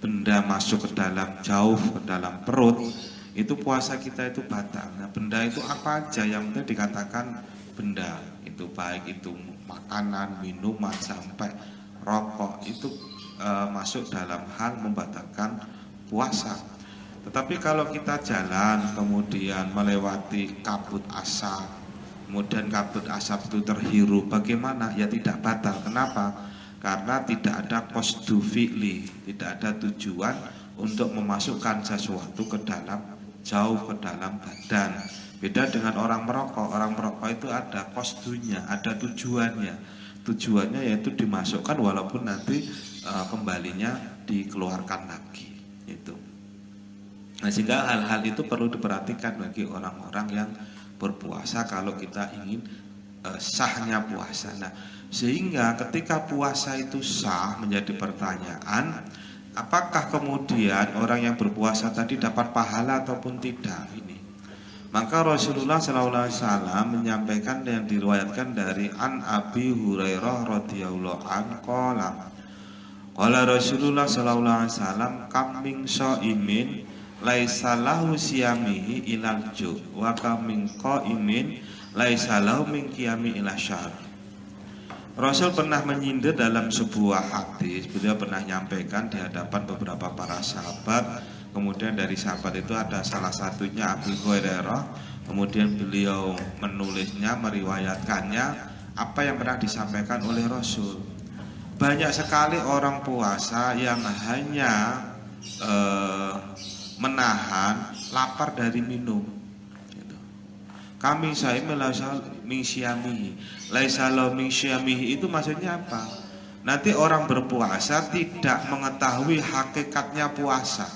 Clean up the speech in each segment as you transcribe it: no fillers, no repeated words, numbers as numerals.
Benda masuk ke dalam, jauh ke dalam perut, itu puasa kita itu batal. Nah, benda itu apa aja yang penting dikatakan benda, itu baik itu makanan, minuman sampai rokok, itu masuk dalam hal membatalkan puasa. Tetapi kalau kita jalan kemudian melewati kabut asap, kemudian kabut asap itu terhirup, bagaimana? Ya tidak batal. Kenapa? Karena tidak ada qasdu fi'li, tidak ada tujuan untuk memasukkan sesuatu ke dalam, jauh ke dalam badan. Beda dengan orang merokok. Orang merokok itu ada qasdunya, ada tujuannya. Tujuannya yaitu dimasukkan walaupun nanti kembalinya dikeluarkan lagi. Itu. Nah, sehingga hal-hal itu perlu diperhatikan bagi orang-orang yang berpuasa kalau kita ingin sahnya puasa. Nah, sehingga ketika puasa itu sah menjadi pertanyaan, apakah kemudian orang yang berpuasa tadi dapat pahala ataupun tidak ini. Maka Rasulullah SAW menyampaikan yang diriwayatkan dari An Abi Hurairah radhiyallahu anhu qala Rasulullah SAW kam min shaimin laisa lahu siyamihi ilal ju wa kam min qaimin laisa lahu min qiyami ila syahr. Rasul pernah menyindir dalam sebuah hadis. Beliau pernah menyampaikan di hadapan beberapa para sahabat. Kemudian dari sahabat itu ada salah satunya Abu Hurairah. Kemudian beliau menulisnya, meriwayatkannya apa yang pernah disampaikan oleh Rasul. Banyak sekali orang puasa yang hanya menahan lapar dari minum. Kami saya mengsyamihi, laisalo mengsyamihi itu maksudnya apa? Nanti orang berpuasa tidak mengetahui hakikatnya puasa,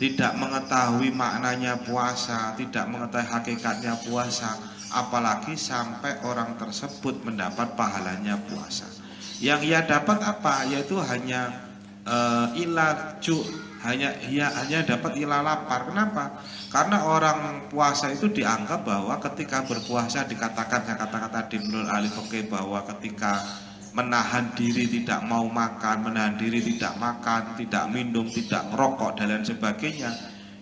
tidak mengetahui maknanya puasa, tidak mengetahui hakikatnya puasa, apalagi sampai orang tersebut mendapat pahalanya puasa. Yang ia dapat apa? Yaitu hanya ilaju, hanya dapat ilah lapar. Kenapa? Karena orang puasa itu dianggap bahwa ketika berpuasa dikatakan, saya katakan tadi menurut ahli fikih bahwa ketika menahan diri tidak mau makan, menahan diri tidak makan, tidak minum, tidak merokok dan lain sebagainya,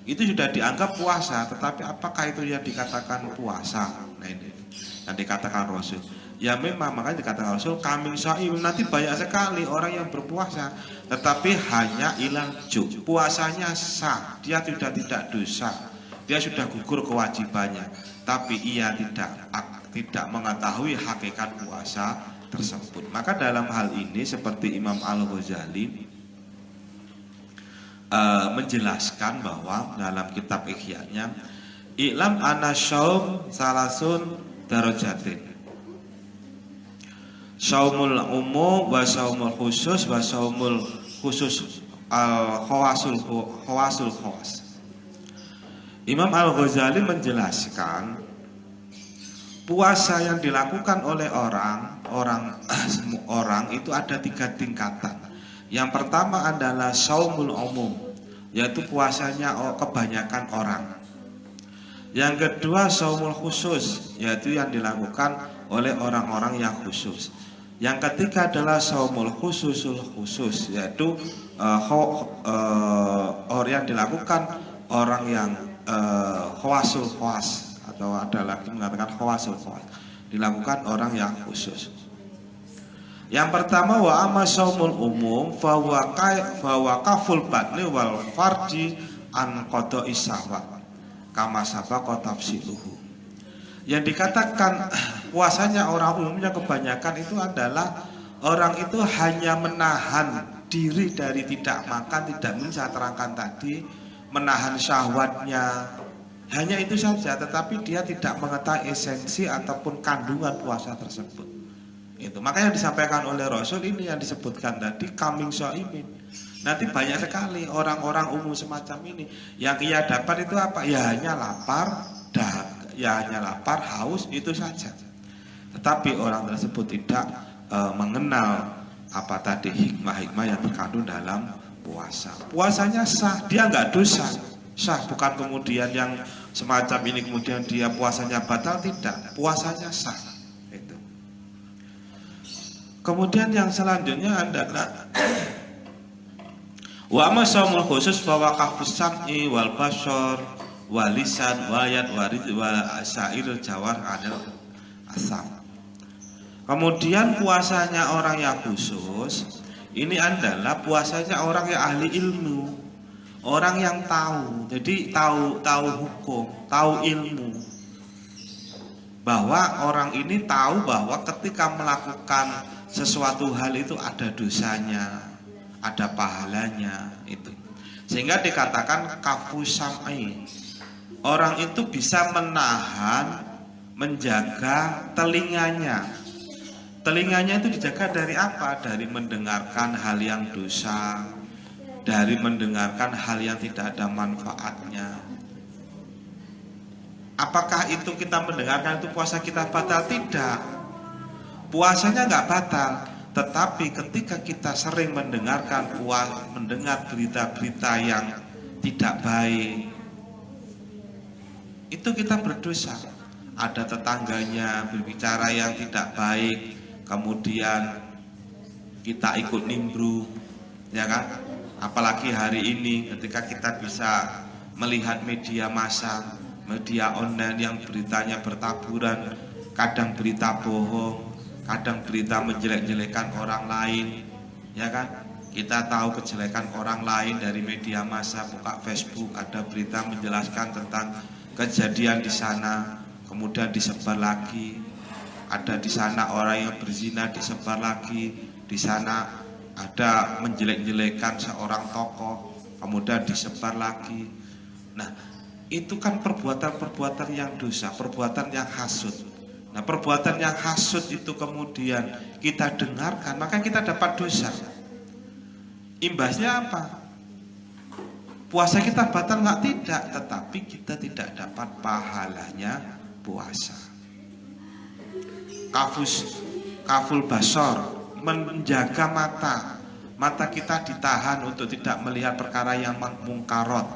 itu sudah dianggap puasa. Tetapi apakah itu yang dikatakan puasa? Nah ini yang dikatakan Rasul. Ya memang, makanya dikatakan Rasul kami shaim. Nanti banyak sekali orang yang berpuasa tetapi hanya ilang juk, puasanya sah, dia sudah tidak dosa, dia sudah gugur kewajibannya, tapi ia tidak mengetahui hakikat puasa tersebut. Maka dalam hal ini seperti Imam Al-Ghazali menjelaskan bahwa dalam kitab Ihya-nya, I'lam anna syaum salasun darajatin, saumul umum wa saumul khusus wa saumul khusus al khawasul khawas. Imam Al-Ghazali menjelaskan puasa yang dilakukan oleh orang itu ada 3 tingkatan. Yang pertama adalah saumul umum, yaitu puasanya kebanyakan orang. Yang kedua saumul khusus, yaitu yang dilakukan oleh orang-orang yang khusus. Yang ketiga adalah saumul khususul khusus, yaitu orang yang dilakukan orang yang khawasul khawas, atau ada lagi mengatakan khawasul khawas, dilakukan orang yang khusus. Yang pertama wa amma saumul umum fa huwa kaful batni wal farji an qada'i syahwat kama sabaqa tafsiluhu. Yang dikatakan puasanya orang umumnya kebanyakan itu adalah orang itu hanya menahan diri dari tidak makan, tidak minum, saya terangkan tadi, menahan syahwatnya, hanya itu saja, tetapi dia tidak mengetahui esensi ataupun kandungan puasa tersebut. Itu makanya disampaikan oleh Rasul ini yang disebutkan tadi kaming shaimin. Nanti banyak sekali orang-orang umum semacam ini yang ia dapat itu apa? Ya hanya lapar, hanya lapar, haus, itu saja. Tetapi orang tersebut tidak mengenal apa tadi hikmah-hikmah yang terkandung dalam puasa. Puasanya sah, dia nggak dosa, sah. Bukan kemudian yang semacam ini kemudian dia puasanya batal, tidak. Puasanya sah. Itu. Kemudian yang selanjutnya adalah wa amma saumul khusus bahwa kafus sam'i wal basar wal lisan wa yad wa sa'irul jawar anil asam. Kemudian puasanya orang yang khusus ini adalah puasanya orang yang ahli ilmu, orang yang tahu. Jadi tahu hukum, tahu ilmu. Bahwa orang ini tahu bahwa ketika melakukan sesuatu hal itu ada dosanya, ada pahalanya itu. Sehingga dikatakan kafu sam'i. Orang itu bisa menahan, menjaga telinganya. Telinganya itu dijaga dari apa? Dari mendengarkan hal yang dosa, dari mendengarkan hal yang tidak ada manfaatnya. Apakah itu kita mendengarkan itu puasa kita batal? Tidak. Puasanya nggak batal, tetapi ketika kita sering mendengar berita-berita yang tidak baik, itu kita berdosa. Ada tetangganya berbicara yang tidak baik, kemudian kita ikut nimbrung, ya kan? Apalagi hari ini ketika kita bisa melihat media massa, media online yang beritanya bertaburan, kadang berita bohong, kadang berita menjelek-jelekan orang lain, ya kan? Kita tahu kejelekan orang lain dari media massa, buka Facebook, ada berita menjelaskan tentang kejadian di sana, kemudian disebar lagi. Ada di sana orang yang berzina disebar lagi, di sana ada menjelek-jelekan seorang tokoh, kemudian disebar lagi. Nah, itu kan perbuatan-perbuatan yang dosa, perbuatan yang hasut. Nah, perbuatan yang hasut itu kemudian kita dengarkan, maka kita dapat dosa. Imbasnya apa? Puasa kita batal nggak? Tidak, tetapi kita tidak dapat pahalanya puasa. Kaful basor, menjaga mata kita ditahan untuk tidak melihat perkara yang mungkarot.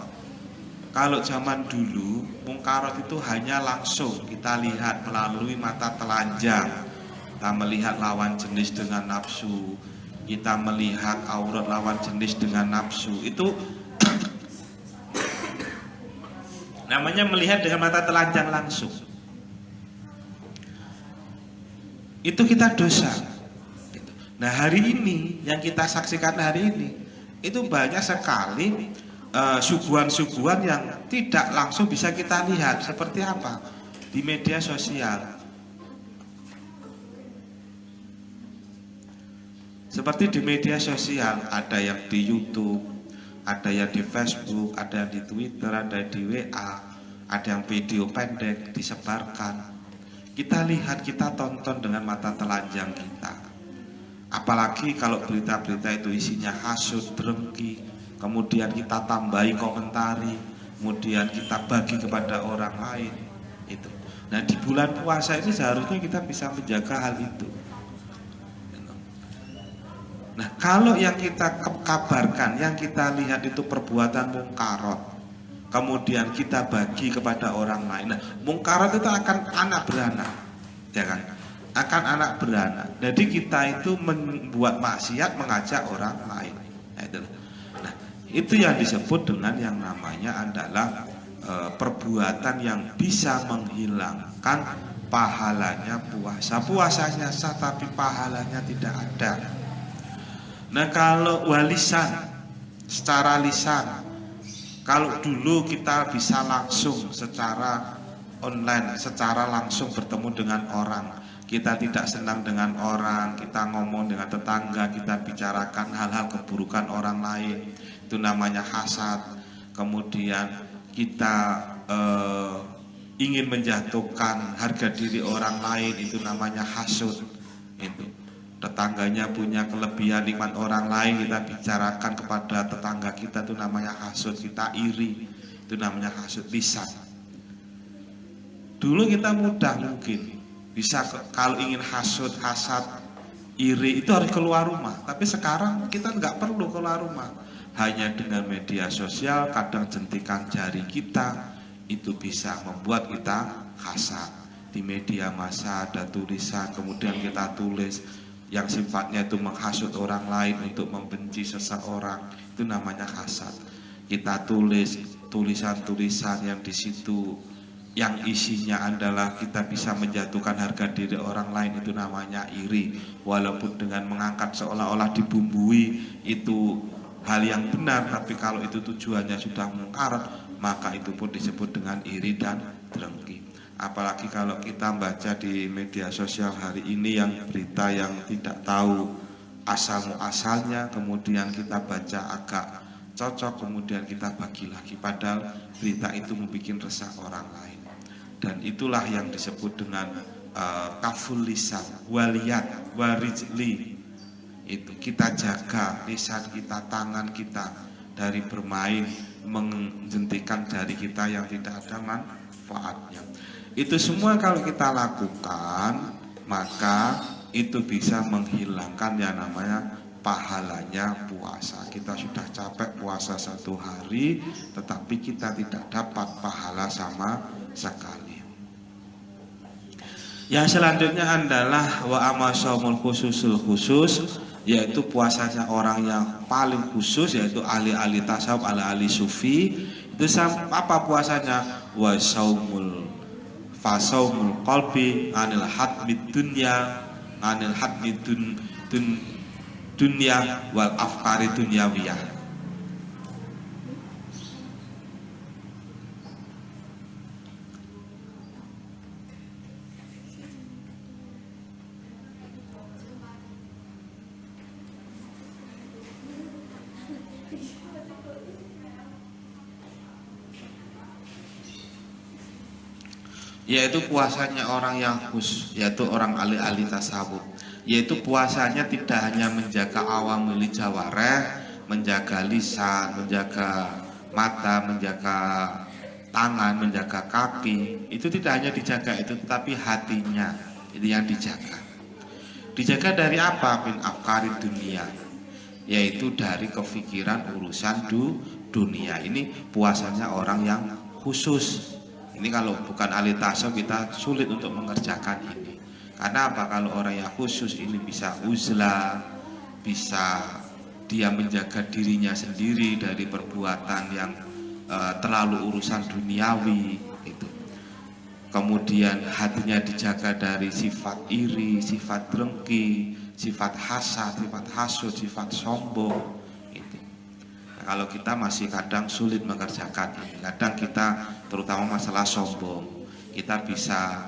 Kalau zaman dulu mungkarot itu hanya langsung kita lihat melalui mata telanjang. Kita melihat lawan jenis dengan nafsu, kita melihat aurat lawan jenis dengan nafsu. Itu namanya melihat dengan mata telanjang langsung. Itu kita dosa. Nah, hari ini yang kita saksikan hari ini itu banyak sekali suguhan-suguhan yang tidak langsung bisa kita lihat. Seperti apa? Di media sosial. Seperti di media sosial, ada yang di YouTube, ada yang di Facebook, ada yang di Twitter, ada yang di WA, ada yang video pendek disebarkan. Kita lihat, kita tonton dengan mata telanjang kita. Apalagi kalau berita-berita itu isinya hasut, dengki, kemudian kita tambahi komentari, kemudian kita bagi kepada orang lain. Itu. Nah, di bulan puasa ini seharusnya kita bisa menjaga hal itu. Nah, kalau yang kita kabarkan, yang kita lihat itu perbuatan mungkarot, kemudian kita bagi kepada orang lain. Nah, mungkarat itu akan anak beranak, ya kan? Akan anak beranak. Jadi kita itu membuat maksiat, mengajak orang lain. Nah, itu yang disebut dengan yang namanya adalah perbuatan yang bisa menghilangkan pahalanya puasa. Puasanya sah tapi pahalanya tidak ada. Nah, kalau walisan, secara lisan, kalau dulu kita bisa langsung secara online, secara langsung bertemu dengan orang, kita tidak senang dengan orang, kita ngomong dengan tetangga, kita bicarakan hal-hal keburukan orang lain, itu namanya hasad. Kemudian kita ingin menjatuhkan harga diri orang lain, itu namanya hasud. Itu tetangganya punya kelebihan nikmat orang lain, kita bicarakan kepada tetangga kita, itu namanya hasud. Kita iri, itu namanya hasud lisan. Dulu kita mudah mungkin bisa, kalau ingin hasud, hasad, iri itu harus keluar rumah. Tapi sekarang kita nggak perlu keluar rumah, hanya dengan media sosial, kadang jentikan jari kita itu bisa membuat kita hasad. Di media massa ada tulisan, kemudian kita tulis, yang sifatnya itu menghasut orang lain untuk membenci seseorang, itu namanya hasad. Kita tulis tulisan-tulisan yang di situ yang isinya adalah kita bisa menjatuhkan harga diri orang lain, itu namanya iri. Walaupun dengan mengangkat seolah-olah dibumbui itu hal yang benar, tapi kalau itu tujuannya sudah mungkar, maka itu pun disebut dengan iri dan dengki. Apalagi kalau kita baca di media sosial hari ini yang berita yang tidak tahu asal-muasalnya, kemudian kita baca agak cocok, kemudian kita bagi lagi, padahal berita itu membuat resah orang lain. Dan itulah yang disebut dengan kaful lisan, waliyat, warijli. Itu kita jaga lisan kita, tangan kita dari bermain menjentikan jari kita yang tidak ada manfaatnya. Itu semua kalau kita lakukan, maka itu bisa menghilangkan yang namanya pahalanya puasa. Kita sudah capek puasa 1 hari, tetapi kita tidak dapat pahala sama sekali. Yang selanjutnya adalah wa amasaumul khususul khusus, yaitu puasanya orang yang paling khusus, yaitu ahli-ahli tasawuf, ahli-ahli sufi. Itu apa puasanya? Wa saumul fasaumul qalbi anil hadmid dunya, anil hadmid dunya wal afkari dunyawiyah. Yaitu puasanya orang yang khusus, yaitu orang ahli-ahli tasawuf. Yaitu puasanya tidak hanya menjaga awamul jawareh, menjaga lisan, menjaga mata, menjaga tangan, menjaga kaki. Itu tidak hanya dijaga itu, tetapi hatinya itu yang dijaga. Dijaga dari apa? Min afkari dunia, yaitu dari kefikiran urusan dunia. Ini puasanya orang yang khusus. Ini kalau bukan ahli tasawuf kita sulit untuk mengerjakan ini. Karena apa? Kalau orang yang khusus ini bisa uzlah, bisa dia menjaga dirinya sendiri dari perbuatan yang terlalu urusan duniawi itu. Kemudian hatinya dijaga dari sifat iri, sifat dengki, sifat hasad, sifat hasud, sifat sombong. Kalau kita masih kadang sulit mengerjakan ini, kadang kita terutama masalah sombong, kita bisa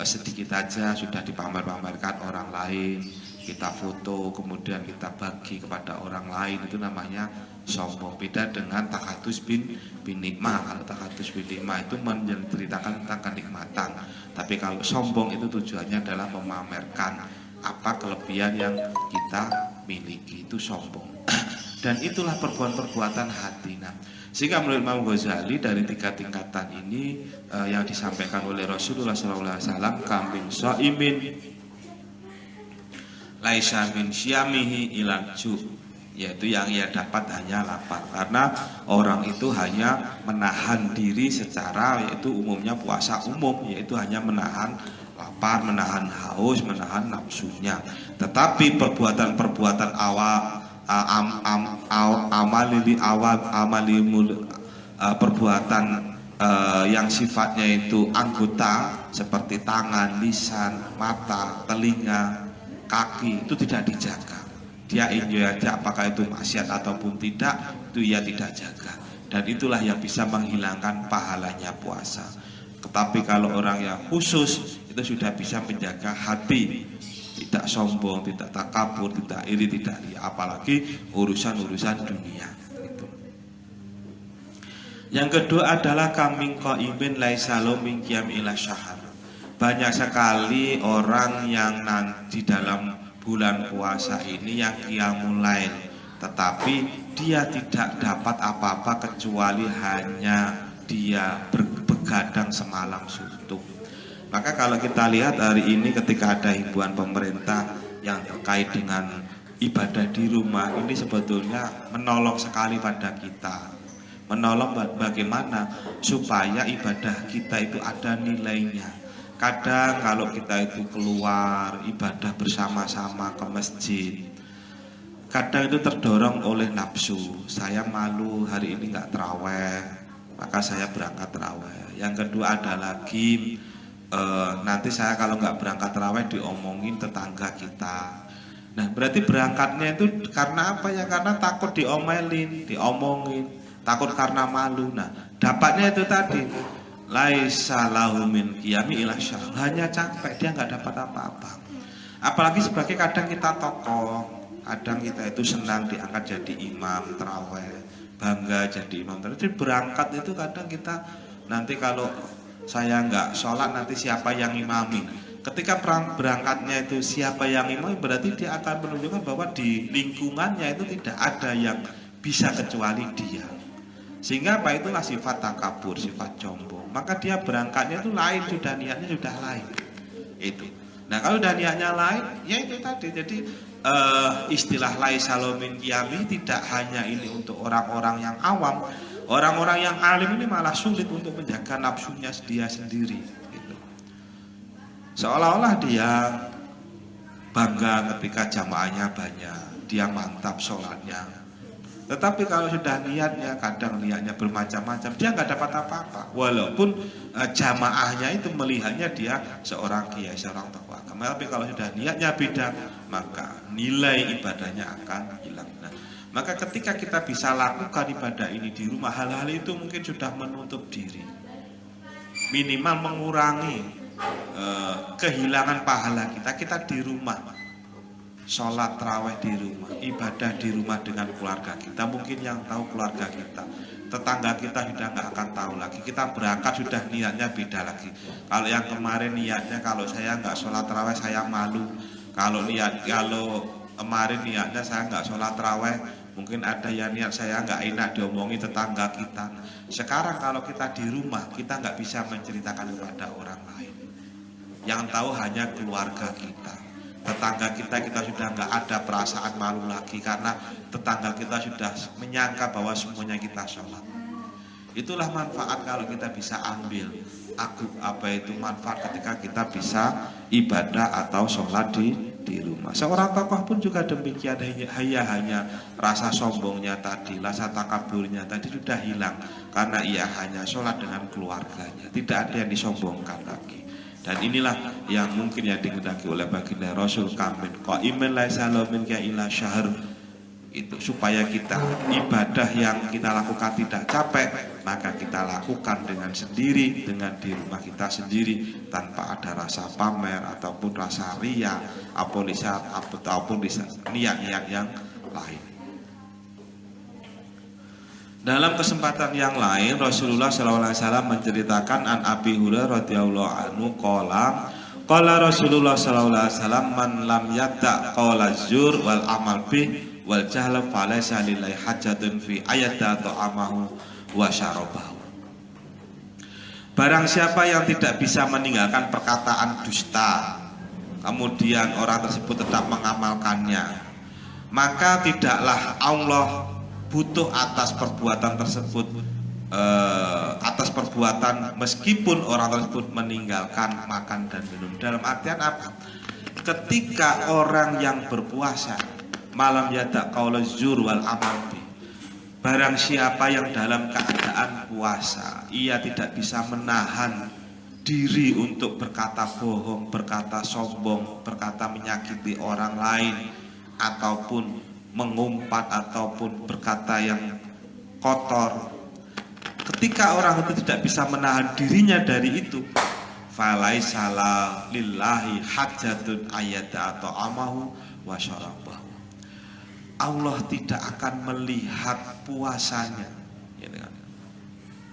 sedikit aja sudah dipamer-pamerkan orang lain, kita foto kemudian kita bagi kepada orang lain, itu namanya sombong. Beda dengan takadus bin nikmah. Kalau takadus bin nikmah itu menceritakan tentang kenikmatan, tapi kalau sombong itu tujuannya adalah memamerkan apa kelebihan yang kita miliki, itu sombong. Dan itulah perbuatan-perbuatan hati. Nah, sehingga menurut Imam Ghazali dari 3 tingkatan ini yang disampaikan oleh Rasulullah SAW, kambing shaimin laisa min syamihi ilal ju, yaitu yang ia dapat hanya lapar. Karena orang itu hanya menahan diri secara, yaitu umumnya puasa umum, yaitu hanya menahan lapar, menahan haus, menahan nafsunya. Tetapi perbuatan-perbuatan perbuatan yang sifatnya itu anggota seperti tangan, lisan, mata, telinga, kaki, itu tidak dijaga. Dia enjoy aja, apakah itu maksiat ataupun tidak, itu ia tidak jaga. Dan itulah yang bisa menghilangkan pahalanya puasa. Tetapi kalau orang yang khusus itu sudah bisa menjaga hati, tidak sombong, tidak takabur, tidak iri, tidak ria, apalagi urusan-urusan dunia. Itu. Yang kedua adalah kaming qaimin laisa lahu min qiyam ila syahar. Banyak sekali orang yang nanti dalam bulan puasa ini yang qiyamul lail, tetapi dia tidak dapat apa-apa kecuali hanya dia begadang semalam suntuk. Maka kalau kita lihat hari ini ketika ada himbauan pemerintah yang terkait dengan ibadah di rumah, ini sebetulnya menolong sekali pada kita. Menolong bagaimana supaya ibadah kita itu ada nilainya. Kadang kalau kita itu keluar ibadah bersama-sama ke masjid, kadang itu terdorong oleh nafsu. Saya malu hari ini nggak terawih, maka saya berangkat terawih. Yang kedua ada lagi, nanti saya kalau nggak berangkat terawih diomongin tetangga kita. Nah berarti berangkatnya itu karena apa ya? Karena takut diomelin, diomongin, takut karena malu. Nah dapatnya itu tadi, laisa lahu min qiyami ila syahar, hanya capek, dia nggak dapat apa-apa. Apalagi sebagai kadang kita tokoh, kadang kita itu senang diangkat jadi imam terawih, bangga jadi imam terawih. Jadi berangkat itu kadang kita nanti kalau saya nggak sholat nanti siapa yang imami. Ketika berangkatnya itu siapa yang imami, berarti dia akan menunjukkan bahwa di lingkungannya itu tidak ada yang bisa kecuali dia. Sehingga apa, itulah sifat takabur, sifat sombong. Maka dia berangkatnya itu lain, sudah niatnya sudah lain. Itu. Nah kalau udah niatnya lain, ya itu tadi. Jadi istilah laisa lahu min qiyami tidak hanya ini untuk orang-orang yang awam. Orang-orang yang alim ini malah sulit untuk menjaga nafsunya dia sendiri. Gitu. Seolah-olah dia bangga ketika jamaahnya banyak, dia mantap sholatnya. Tetapi kalau sudah niatnya, kadang niatnya bermacam-macam, dia nggak dapat apa-apa. Walaupun jamaahnya itu melihatnya dia seorang kiai, seorang tokoh agama. Tapi kalau sudah niatnya beda, maka nilai ibadahnya akan hilang. Nah, maka ketika kita bisa lakukan ibadah ini di rumah, hal-hal itu mungkin sudah menutup diri. Minimal mengurangi kehilangan pahala kita di rumah. Sholat tarawih di rumah, ibadah di rumah dengan keluarga kita. Mungkin yang tahu keluarga kita, tetangga kita sudah nggak akan tahu lagi. Kita berangkat sudah niatnya beda lagi. Kalau yang kemarin niatnya kalau saya nggak sholat tarawih saya malu. Kalau kemarin niatnya saya nggak sholat tarawih, mungkin ada yang niat saya nggak enak diomongi tetangga kita. Sekarang kalau kita di rumah, kita nggak bisa menceritakan kepada orang lain. Yang tahu hanya keluarga kita. Tetangga kita sudah nggak ada perasaan malu lagi karena tetangga kita sudah menyangka bahwa semuanya kita sholat. Itulah manfaat kalau kita bisa ambil manfaat ketika kita bisa ibadah atau sholat di rumah. Seorang tokoh pun juga demikian, hanya rasa sombongnya tadi, rasa takaburnya tadi sudah hilang karena ia hanya sholat dengan keluarganya, tidak ada yang disombongkan lagi. Dan inilah yang mungkin yang dikehendaki oleh baginda Rasul Kamil qaiman laisa lahu min ila syahr, itu supaya kita ibadah yang kita lakukan tidak capek, maka kita lakukan dengan sendiri, dengan di rumah kita sendiri, tanpa ada rasa pamer ataupun rasa riya ataupun niat-niat yang lain. Dalam kesempatan yang lain Rasulullah SAW menceritakan an Abi Hurairah radhiyallahu anhu qala Rasulullah SAW man lam yata qala zur wal amal bih wal jahla falaysa lillahi hajatun fi ayata ta'amahu wa syarabahu. Barang siapa yang tidak bisa meninggalkan perkataan dusta, kemudian orang tersebut tetap mengamalkannya, maka tidaklah Allah butuh atas perbuatan tersebut, atas perbuatan meskipun orang tersebut meninggalkan makan dan minum. Dalam artian apa? Ketika orang yang berpuasa malam yada qaula zur wal amal bi, barang siapa yang dalam keadaan puasa ia tidak bisa menahan diri untuk berkata bohong, berkata sombong, berkata menyakiti orang lain, ataupun mengumpat ataupun berkata yang kotor. Ketika orang itu tidak bisa menahan dirinya dari itu, falaisa lillahi hajatun ayata atau amahu wa syarabahu. Allah tidak akan melihat puasanya.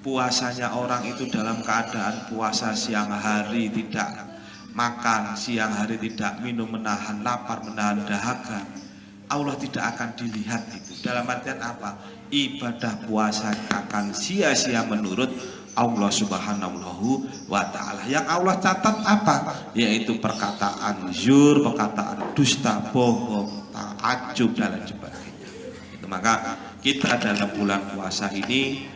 Puasanya orang itu dalam keadaan puasa siang hari tidak makan, siang hari tidak minum, menahan lapar, menahan dahaga. Allah tidak akan dilihat itu. Dalam artian apa? Ibadah puasa akan sia-sia menurut Allah Subhanahu wa ta'ala. Yang Allah catat apa? Yaitu perkataan zur, perkataan dusta, bohong, ta'ajub dan lain sebagainya. Itu, maka kita dalam bulan puasa ini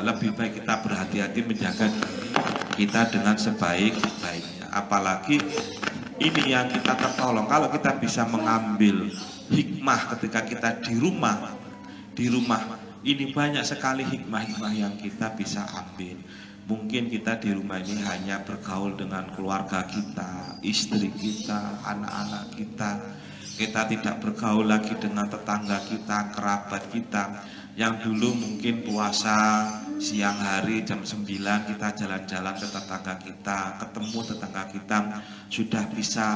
lebih baik kita berhati-hati menjaga diri kita dengan sebaik-baiknya. Apalagi ini yang kita tertolong kalau kita bisa mengambil hikmah ketika kita di rumah ini banyak sekali hikmah-hikmah yang kita bisa ambil. Mungkin kita di rumah ini hanya bergaul dengan keluarga kita, istri kita, anak-anak kita. Kita tidak bergaul lagi dengan tetangga kita, kerabat kita. Yang dulu mungkin puasa siang hari jam 9 kita jalan-jalan ke tetangga kita, ketemu tetangga kita, sudah bisa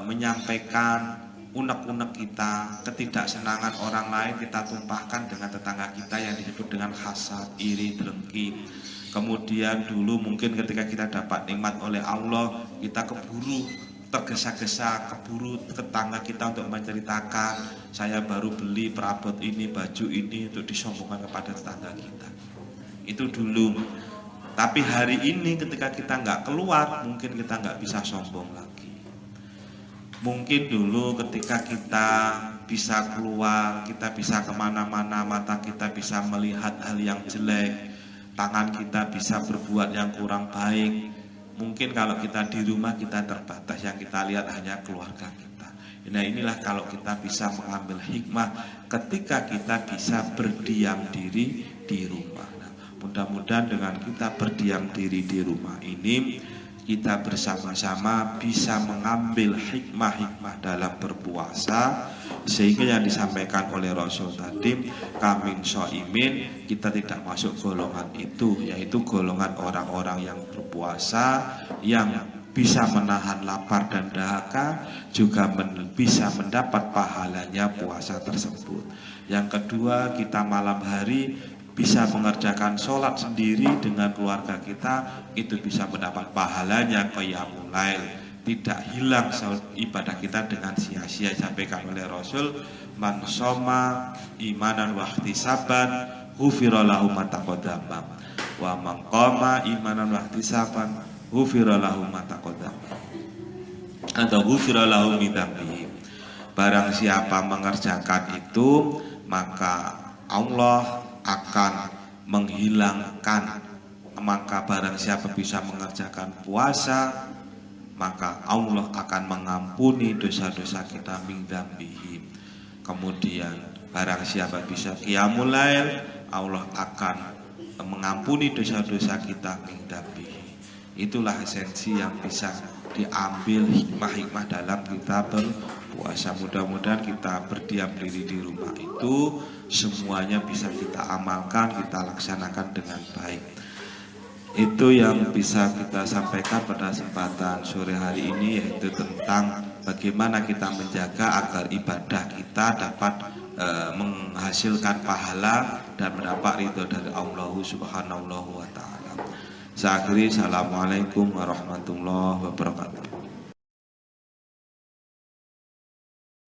menyampaikan unek-unek kita, ketidaksenangan orang lain kita tumpahkan dengan tetangga kita yang disebut dengan hasad, iri, dengki. Kemudian dulu mungkin ketika kita dapat nikmat oleh Allah, kita keburu tergesa-gesa, keburu ke tetangga kita untuk menceritakan, saya baru beli perabot ini, baju ini, untuk disombongkan kepada tetangga kita. Itu dulu. Tapi hari ini ketika kita nggak keluar, mungkin kita nggak bisa sombong lagi. Mungkin dulu ketika kita bisa keluar, kita bisa kemana-mana, mata kita bisa melihat hal yang jelek, tangan kita bisa berbuat yang kurang baik. Mungkin kalau kita di rumah kita terbatas, yang kita lihat hanya keluarga kita. Nah inilah kalau kita bisa mengambil hikmah ketika kita bisa berdiam diri di rumah. Nah, mudah-mudahan dengan kita berdiam diri di rumah ini, kita bersama-sama bisa mengambil hikmah-hikmah dalam berpuasa, sehingga yang disampaikan oleh Rasul tadi, kamin sho'imin, kita tidak masuk golongan itu, yaitu golongan orang-orang yang berpuasa, yang bisa menahan lapar dan dahaga, juga bisa mendapat pahalanya puasa tersebut. Yang kedua, kita malam hari bisa mengerjakan sholat sendiri dengan keluarga kita, itu bisa mendapat pahalanya qiyamul lail. Tidak hilang ibadah kita dengan sia-sia. Disampaikan oleh Rasul, man shoma imanan wa ihtisaban ghufira lahu ma taqaddama wa man qama imanan wa ihtisaban ghufira lahu ma taqaddama atau ghufira lahu min dzambihi. Barang siapa mengerjakan itu, maka Allah akan menghilangkan. Maka barang siapa bisa mengerjakan puasa, maka Allah akan mengampuni dosa-dosa kita min dzambihi. Kemudian barang siapa bisa qiyamul lail, Allah akan mengampuni dosa-dosa kita min dzambihi. Itulah esensi yang bisa diambil hikmah-hikmah dalam kita berpuasa. Mudah-mudahan kita berdiam diri di rumah itu semuanya bisa kita amalkan, kita laksanakan dengan baik. Itu yang bisa kita sampaikan pada kesempatan sore hari ini, yaitu tentang bagaimana kita menjaga agar ibadah kita dapat menghasilkan pahala dan mendapat ridho dari Allah Subhanahu wa ta'ala. Saya akhiri, assalamualaikum warahmatullahi wabarakatuh.